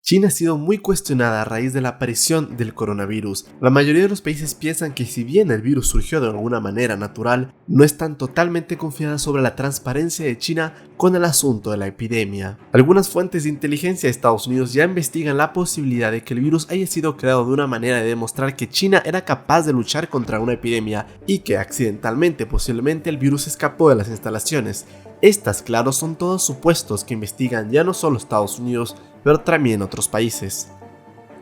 China ha sido muy cuestionada a raíz de la aparición del coronavirus. La mayoría de los países piensan que si bien el virus surgió de alguna manera natural, no están totalmente confiadas sobre la transparencia de China con el asunto de la epidemia. Algunas fuentes de inteligencia de Estados Unidos ya investigan la posibilidad de que el virus haya sido creado de una manera de demostrar que China era capaz de luchar contra una epidemia y que accidentalmente posiblemente el virus escapó de las instalaciones. Estas, claro, son todos supuestos que investigan ya no solo Estados Unidos, pero también otros países.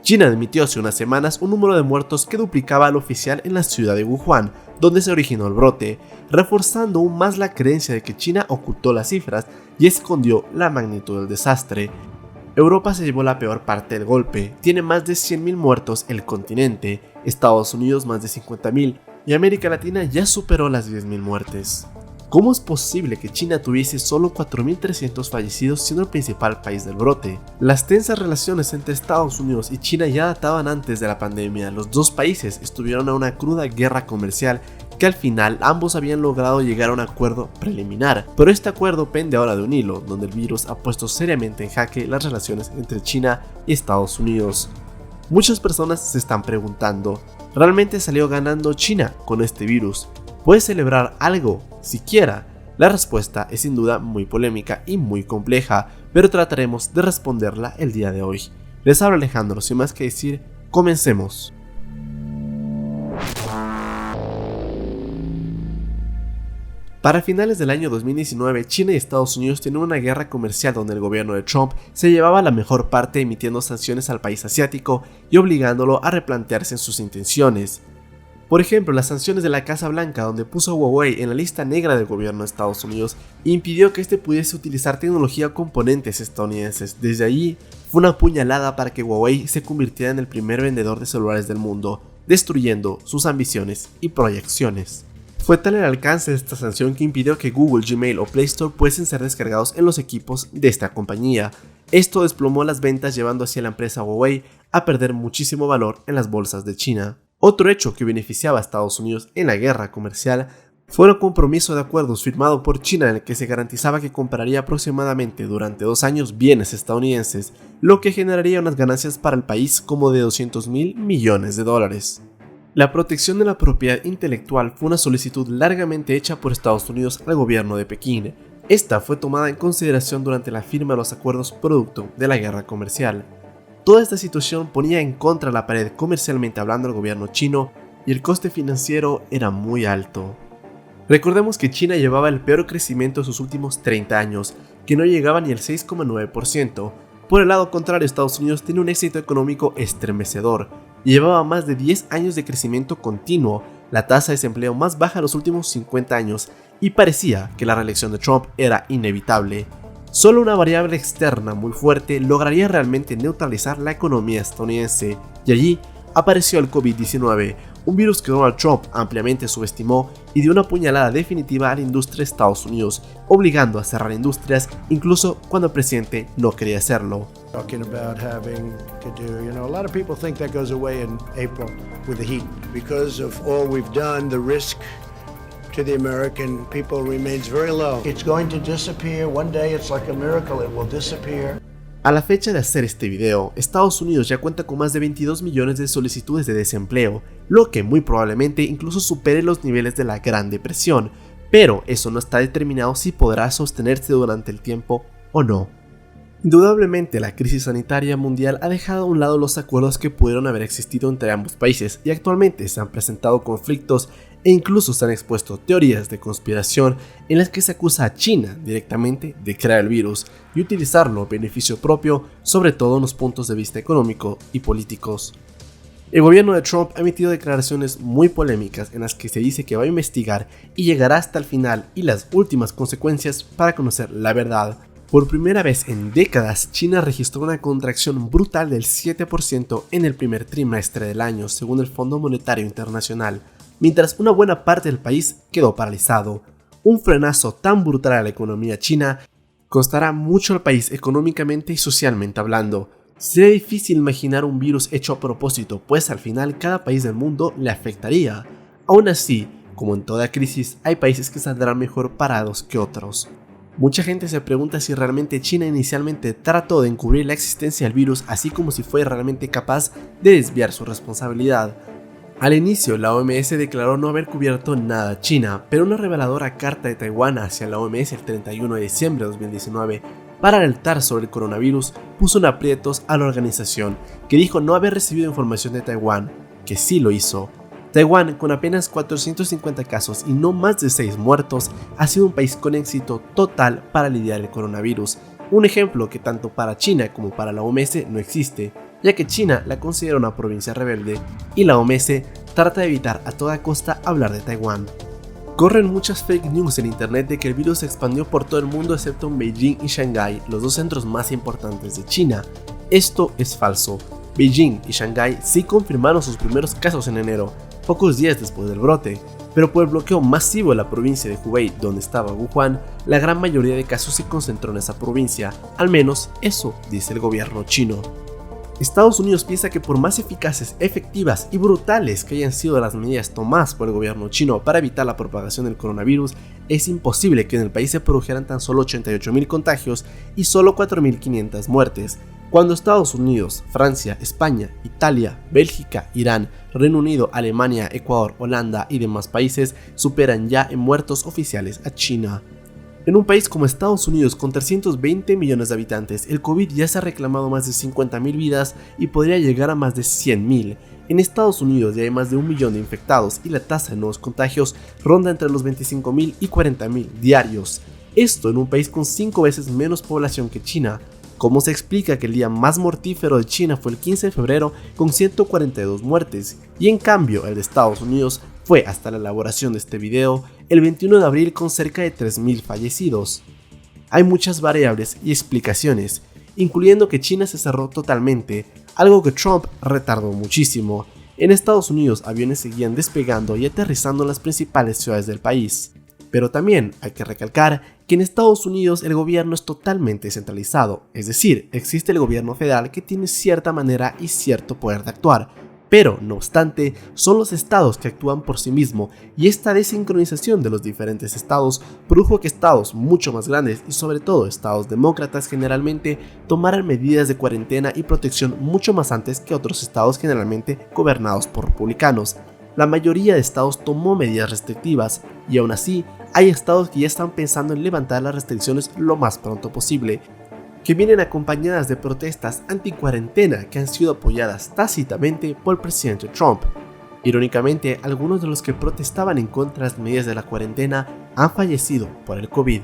China admitió hace unas semanas un número de muertos que duplicaba al oficial en la ciudad de Wuhan, donde se originó el brote, reforzando aún más la creencia de que China ocultó las cifras y escondió la magnitud del desastre. Europa se llevó la peor parte del golpe, tiene más de 100.000 muertos el continente, Estados Unidos más de 50.000 y América Latina ya superó las 10.000 muertes. ¿Cómo es posible que China tuviese solo 4.300 fallecidos siendo el principal país del brote? Las tensas relaciones entre Estados Unidos y China ya databan antes de la pandemia. Los dos países estuvieron a una cruda guerra comercial que al final ambos habían logrado llegar a un acuerdo preliminar, pero este acuerdo pende ahora de un hilo, donde el virus ha puesto seriamente en jaque las relaciones entre China y Estados Unidos. Muchas personas se están preguntando, ¿realmente salió ganando China con este virus? ¿Puede celebrar algo, siquiera? La respuesta es sin duda muy polémica y muy compleja, pero trataremos de responderla el día de hoy. Les habla Alejandro, sin más que decir, comencemos. Para finales del año 2019, China y Estados Unidos tenían una guerra comercial donde el gobierno de Trump se llevaba la mejor parte emitiendo sanciones al país asiático y obligándolo a replantearse en sus intenciones. Por ejemplo, las sanciones de la Casa Blanca, donde puso a Huawei en la lista negra del gobierno de Estados Unidos e impidió que este pudiese utilizar tecnología o componentes estadounidenses. Desde allí, fue una puñalada para que Huawei se convirtiera en el primer vendedor de celulares del mundo, destruyendo sus ambiciones y proyecciones. Fue tal el alcance de esta sanción que impidió que Google, Gmail o Play Store pudiesen ser descargados en los equipos de esta compañía. Esto desplomó las ventas, llevando así a la empresa Huawei a perder muchísimo valor en las bolsas de China. Otro hecho que beneficiaba a Estados Unidos en la guerra comercial fue el compromiso de acuerdos firmado por China en el que se garantizaba que compraría aproximadamente durante 2 años bienes estadounidenses, lo que generaría unas ganancias para el país como de $200.000 millones. La protección de la propiedad intelectual fue una solicitud largamente hecha por Estados Unidos al gobierno de Pekín. Esta fue tomada en consideración durante la firma de los acuerdos producto de la guerra comercial. Toda esta situación ponía en contra la pared comercialmente hablando al gobierno chino y el coste financiero era muy alto. Recordemos que China llevaba el peor crecimiento de sus últimos 30 años, que no llegaba ni al 6,9%. Por el lado contrario, Estados Unidos tenía un éxito económico estremecedor y llevaba más de 10 años de crecimiento continuo, la tasa de desempleo más baja de los últimos 50 años y parecía que la reelección de Trump era inevitable. Solo una variable externa muy fuerte lograría realmente neutralizar la economía estadounidense, y allí apareció el COVID-19, un virus que Donald Trump ampliamente subestimó y dio una puñalada definitiva a la industria de Estados Unidos, obligando a cerrar industrias incluso cuando el presidente no quería hacerlo. Talking about having to do, a lot of people think that goes away in April with the heat. Because of all we've done, the risk to the American people remains very low. It's going to disappear. One day it's like a miracle, it will disappear. A la fecha de hacer este video, Estados Unidos ya cuenta con más de 22 millones de solicitudes de desempleo, lo que muy probablemente incluso supere los niveles de la Gran Depresión, pero eso no está determinado si podrá sostenerse durante el tiempo o no. Indudablemente, la crisis sanitaria mundial ha dejado a un lado los acuerdos que pudieron haber existido entre ambos países y actualmente se han presentado conflictos e incluso se han expuesto teorías de conspiración en las que se acusa a China directamente de crear el virus y utilizarlo a beneficio propio, sobre todo en los puntos de vista económico y políticos. El gobierno de Trump ha emitido declaraciones muy polémicas en las que se dice que va a investigar y llegará hasta el final y las últimas consecuencias para conocer la verdad. Por primera vez en décadas, China registró una contracción brutal del 7% en el primer trimestre del año, según el Fondo Monetario Internacional, mientras una buena parte del país quedó paralizado. Un frenazo tan brutal a la economía china costará mucho al país económicamente y socialmente hablando. Sería difícil imaginar un virus hecho a propósito, pues al final cada país del mundo le afectaría. Aún así, como en toda crisis, hay países que saldrán mejor parados que otros. Mucha gente se pregunta si realmente China inicialmente trató de encubrir la existencia del virus, así como si fue realmente capaz de desviar su responsabilidad. Al inicio, la OMS declaró no haber cubierto nada a China, pero una reveladora carta de Taiwán hacia la OMS el 31 de diciembre de 2019 para alertar sobre el coronavirus puso en aprietos a la organización, que dijo no haber recibido información de Taiwán, que sí lo hizo. Taiwán, con apenas 450 casos y no más de 6 muertos, ha sido un país con éxito total para lidiar el coronavirus, un ejemplo que tanto para China como para la OMS no existe, ya que China la considera una provincia rebelde y la OMS trata de evitar a toda costa hablar de Taiwán. Corren muchas fake news en internet de que el virus se expandió por todo el mundo excepto en Beijing y Shanghái, los dos centros más importantes de China. Esto es falso. Beijing y Shanghái sí confirmaron sus primeros casos en enero, pocos días después del brote, pero por el bloqueo masivo de la provincia de Hubei, donde estaba Wuhan, la gran mayoría de casos se concentró en esa provincia, al menos eso dice el gobierno chino. Estados Unidos piensa que por más eficaces, efectivas y brutales que hayan sido las medidas tomadas por el gobierno chino para evitar la propagación del coronavirus, es imposible que en el país se produjeran tan solo 88.000 contagios y solo 4.500 muertes, cuando Estados Unidos, Francia, España, Italia, Bélgica, Irán, Reino Unido, Alemania, Ecuador, Holanda y demás países superan ya en muertos oficiales a China. En un país como Estados Unidos con 320 millones de habitantes, el COVID ya se ha reclamado más de 50.000 vidas y podría llegar a más de 100.000. En Estados Unidos ya hay más de 1 millón de infectados y la tasa de nuevos contagios ronda entre los 25.000 y 40.000 diarios. Esto en un país con 5 veces menos población que China. ¿Cómo se explica que el día más mortífero de China fue el 15 de febrero con 142 muertes y en cambio el de Estados Unidos fue hasta la elaboración de este video el 21 de abril con cerca de 3.000 fallecidos? Hay muchas variables y explicaciones, incluyendo que China se cerró totalmente, algo que Trump retardó muchísimo. En Estados Unidos aviones seguían despegando y aterrizando en las principales ciudades del país. Pero también hay que recalcar que en Estados Unidos el gobierno es totalmente centralizado, es decir, existe el gobierno federal que tiene cierta manera y cierto poder de actuar, pero no obstante son los estados que actúan por sí mismos y esta desincronización de los diferentes estados produjo que estados mucho más grandes y sobre todo estados demócratas generalmente tomaran medidas de cuarentena y protección mucho más antes que otros estados generalmente gobernados por republicanos. La mayoría de estados tomó medidas restrictivas y aún así hay estados que ya están pensando en levantar las restricciones lo más pronto posible, que vienen acompañadas de protestas anti-cuarentena que han sido apoyadas tácitamente por el presidente Trump. Irónicamente, algunos de los que protestaban en contra de las medidas de la cuarentena han fallecido por el COVID.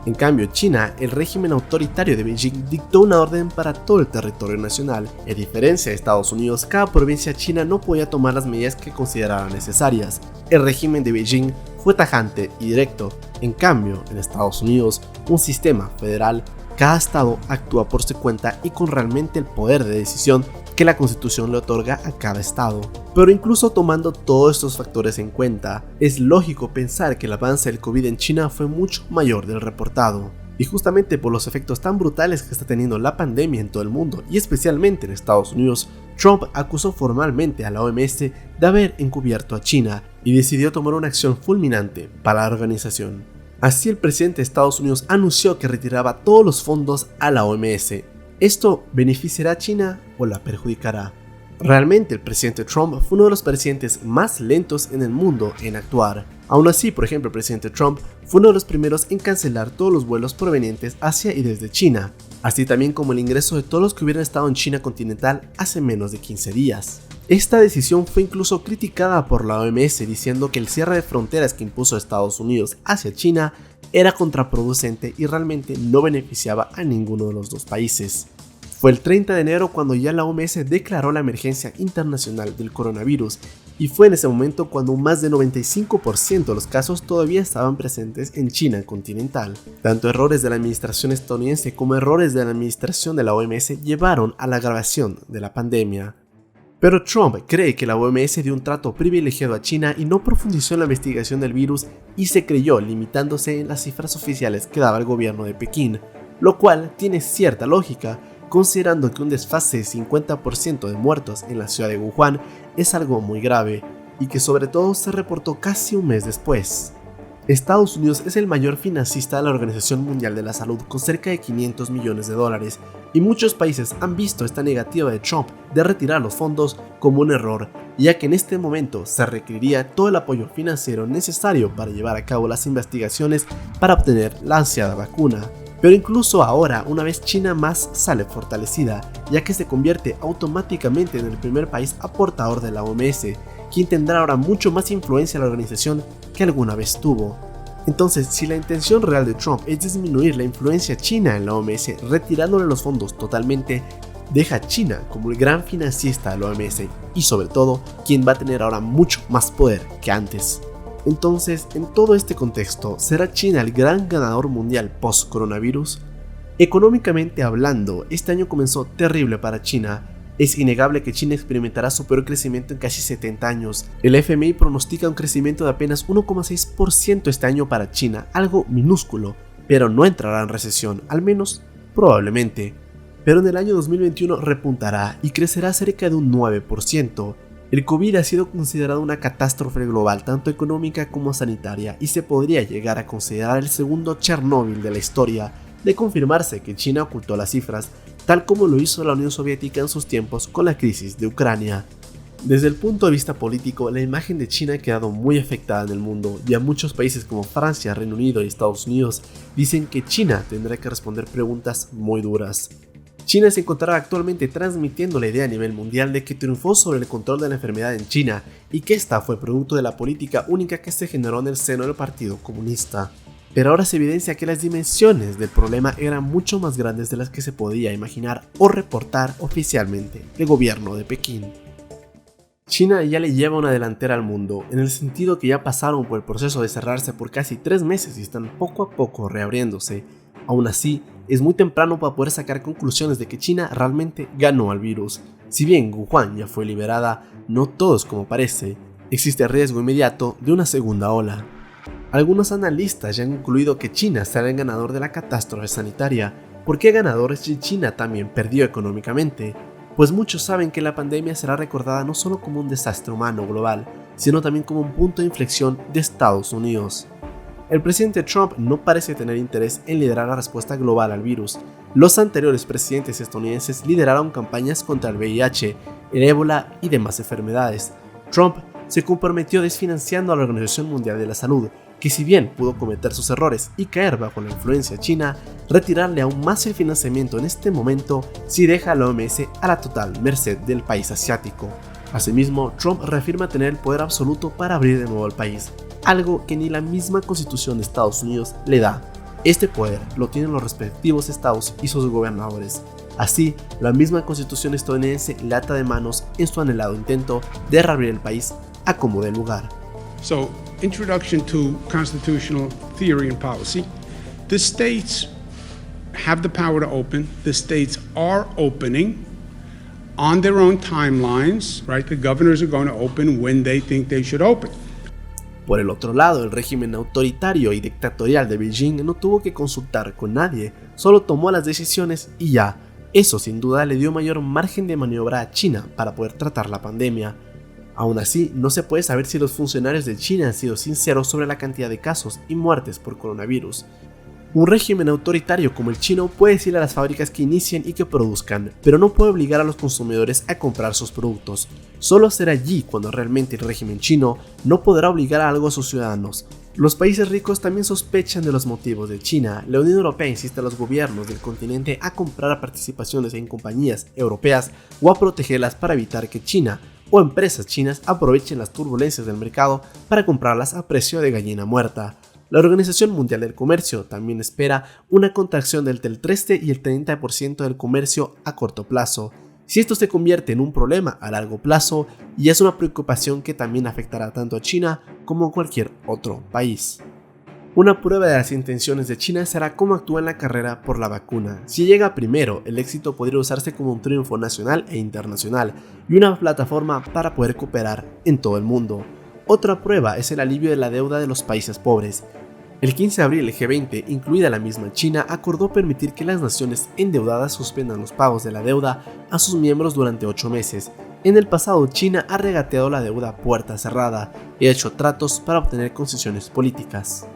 En cambio, China, el régimen autoritario de Beijing dictó una orden para todo el territorio nacional. A diferencia de Estados Unidos, cada provincia china no podía tomar las medidas que consideraran necesarias. El régimen de Beijing fue tajante y directo. En cambio, en Estados Unidos, un sistema federal, cada estado actúa por su cuenta y con realmente el poder de decisión que la Constitución le otorga a cada estado. Pero incluso tomando todos estos factores en cuenta, es lógico pensar que el avance del COVID en China fue mucho mayor del reportado. Y justamente por los efectos tan brutales que está teniendo la pandemia en todo el mundo y especialmente en Estados Unidos, Trump acusó formalmente a la OMS de haber encubierto a China y decidió tomar una acción fulminante para la organización. Así el presidente de Estados Unidos anunció que retiraba todos los fondos a la OMS. ¿Esto beneficiará a China o la perjudicará? Realmente el presidente Trump fue uno de los presidentes más lentos en el mundo en actuar. Aún así, por ejemplo, el presidente Trump fue uno de los primeros en cancelar todos los vuelos provenientes hacia y desde China, así también como el ingreso de todos los que hubieran estado en China continental hace menos de 15 días. Esta decisión fue incluso criticada por la OMS diciendo que el cierre de fronteras que impuso Estados Unidos hacia China era contraproducente y realmente no beneficiaba a ninguno de los dos países. Fue el 30 de enero cuando ya la OMS declaró la emergencia internacional del coronavirus y fue en ese momento cuando más del 95% de los casos todavía estaban presentes en China continental. Tanto errores de la administración estadounidense como errores de la administración de la OMS llevaron a la agravación de la pandemia. Pero Trump cree que la OMS dio un trato privilegiado a China y no profundizó en la investigación del virus y se creyó limitándose en las cifras oficiales que daba el gobierno de Pekín, lo cual tiene cierta lógica, considerando que un desfase de 50% de muertos en la ciudad de Wuhan es algo muy grave y que sobre todo se reportó casi un mes después. Estados Unidos es el mayor financista de la Organización Mundial de la Salud con cerca de 500 millones de dólares y muchos países han visto esta negativa de Trump de retirar los fondos como un error, ya que en este momento se requeriría todo el apoyo financiero necesario para llevar a cabo las investigaciones para obtener la ansiada vacuna. Pero incluso ahora, una vez China más sale fortalecida, ya que se convierte automáticamente en el primer país aportador de la OMS, quien tendrá ahora mucho más influencia en la organización que alguna vez tuvo. Entonces, si la intención real de Trump es disminuir la influencia china en la OMS, retirándole los fondos totalmente, deja a China como el gran financista de la OMS y sobre todo, quien va a tener ahora mucho más poder que antes. Entonces, en todo este contexto, ¿será China el gran ganador mundial post-coronavirus? Económicamente hablando, este año comenzó terrible para China. Es innegable que China experimentará su peor crecimiento en casi 70 años. El FMI pronostica un crecimiento de apenas 1,6% este año para China, algo minúsculo, pero no entrará en recesión, al menos probablemente. Pero en el año 2021 repuntará y crecerá cerca de un 9%. El COVID ha sido considerado una catástrofe global, tanto económica como sanitaria, y se podría llegar a considerar el segundo Chernóbil de la historia. De confirmarse que China ocultó las cifras, tal como lo hizo la Unión Soviética en sus tiempos con la crisis de Ucrania. Desde el punto de vista político, la imagen de China ha quedado muy afectada en el mundo, y a muchos países como Francia, Reino Unido y Estados Unidos dicen que China tendrá que responder preguntas muy duras. China se encontrará actualmente transmitiendo la idea a nivel mundial de que triunfó sobre el control de la enfermedad en China y que esta fue producto de la política única que se generó en el seno del Partido Comunista. Pero ahora se evidencia que las dimensiones del problema eran mucho más grandes de las que se podía imaginar o reportar oficialmente el gobierno de Pekín. China ya le lleva una delantera al mundo, en el sentido que ya pasaron por el proceso de cerrarse por casi 3 meses y están poco a poco reabriéndose. Aún así, es muy temprano para poder sacar conclusiones de que China realmente ganó al virus. Si bien Wuhan ya fue liberada, no todo es como parece. Existe riesgo inmediato de una segunda ola. Algunos analistas ya han concluido que China será el ganador de la catástrofe sanitaria. ¿Por qué ganador si China también perdió económicamente? Pues muchos saben que la pandemia será recordada no solo como un desastre humano global, sino también como un punto de inflexión de Estados Unidos. El presidente Trump no parece tener interés en liderar la respuesta global al virus. Los anteriores presidentes estadounidenses lideraron campañas contra el VIH, el ébola y demás enfermedades. Trump se comprometió desfinanciando a la Organización Mundial de la Salud, que si bien pudo cometer sus errores y caer bajo la influencia china, retirarle aún más el financiamiento en este momento si deja a la OMS a la total merced del país asiático. Asimismo, Trump reafirma tener el poder absoluto para abrir de nuevo el país, algo que ni la misma Constitución de Estados Unidos le da. Este poder lo tienen los respectivos estados y sus gobernadores. Así, la misma Constitución estadounidense le ata de manos en su anhelado intento de reabrir el país a como dé lugar. So, introduction to constitutional theory and policy. The states have the power to open. The states are opening on their own timelines, right? The governors are going to open when they think they should open. Por el otro lado, el régimen autoritario y dictatorial de Beijing no tuvo que consultar con nadie, solo tomó las decisiones y ya. Eso sin duda le dio mayor margen de maniobra a China para poder tratar la pandemia. Aún así, no se puede saber si los funcionarios de China han sido sinceros sobre la cantidad de casos y muertes por coronavirus. Un régimen autoritario como el chino puede decirle a las fábricas que inicien y que produzcan, pero no puede obligar a los consumidores a comprar sus productos. Solo será allí cuando realmente el régimen chino no podrá obligar a algo a sus ciudadanos. Los países ricos también sospechan de los motivos de China. La Unión Europea insiste a los gobiernos del continente a comprar participaciones en compañías europeas o a protegerlas para evitar que China o empresas chinas aprovechen las turbulencias del mercado para comprarlas a precio de gallina muerta. La Organización Mundial del Comercio también espera una contracción del 13 y el 30% del comercio a corto plazo. Si esto se convierte en un problema a largo plazo, ya es una preocupación que también afectará tanto a China como a cualquier otro país. Una prueba de las intenciones de China será cómo actúa en la carrera por la vacuna. Si llega primero, el éxito podría usarse como un triunfo nacional e internacional y una plataforma para poder cooperar en todo el mundo. Otra prueba es el alivio de la deuda de los países pobres. El 15 de abril el G20, incluida la misma China, acordó permitir que las naciones endeudadas suspendan los pagos de la deuda a sus miembros durante 8 meses. En el pasado, China ha regateado la deuda a puerta cerrada y ha hecho tratos para obtener concesiones políticas,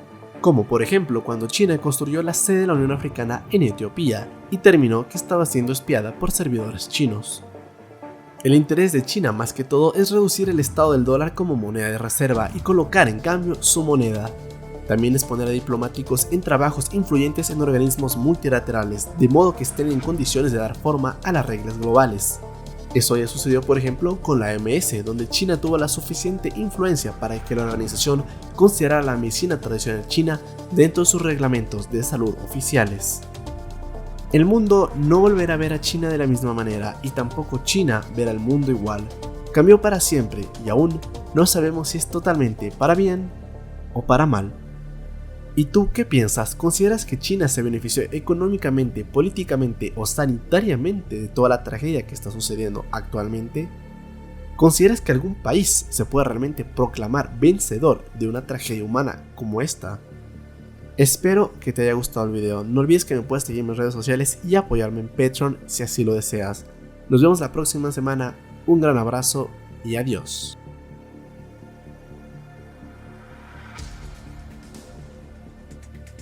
como por ejemplo cuando China construyó la sede de la Unión Africana en Etiopía y terminó que estaba siendo espiada por servidores chinos. El interés de China más que todo es reducir el estado del dólar como moneda de reserva y colocar en cambio su moneda. También es poner a diplomáticos en trabajos influyentes en organismos multilaterales, de modo que estén en condiciones de dar forma a las reglas globales. Eso ya sucedió por ejemplo con la OMS, donde China tuvo la suficiente influencia para que la organización considerara la medicina tradicional china dentro de sus reglamentos de salud oficiales. El mundo no volverá a ver a China de la misma manera y tampoco China verá al mundo igual. Cambió para siempre y aún no sabemos si es totalmente para bien o para mal. ¿Y tú qué piensas? ¿Consideras que China se benefició económicamente, políticamente o sanitariamente de toda la tragedia que está sucediendo actualmente? ¿Consideras que algún país se puede realmente proclamar vencedor de una tragedia humana como esta? Espero que te haya gustado el video. No olvides que me puedes seguir en mis redes sociales y apoyarme en Patreon si así lo deseas. Nos vemos la próxima semana. Un gran abrazo y adiós.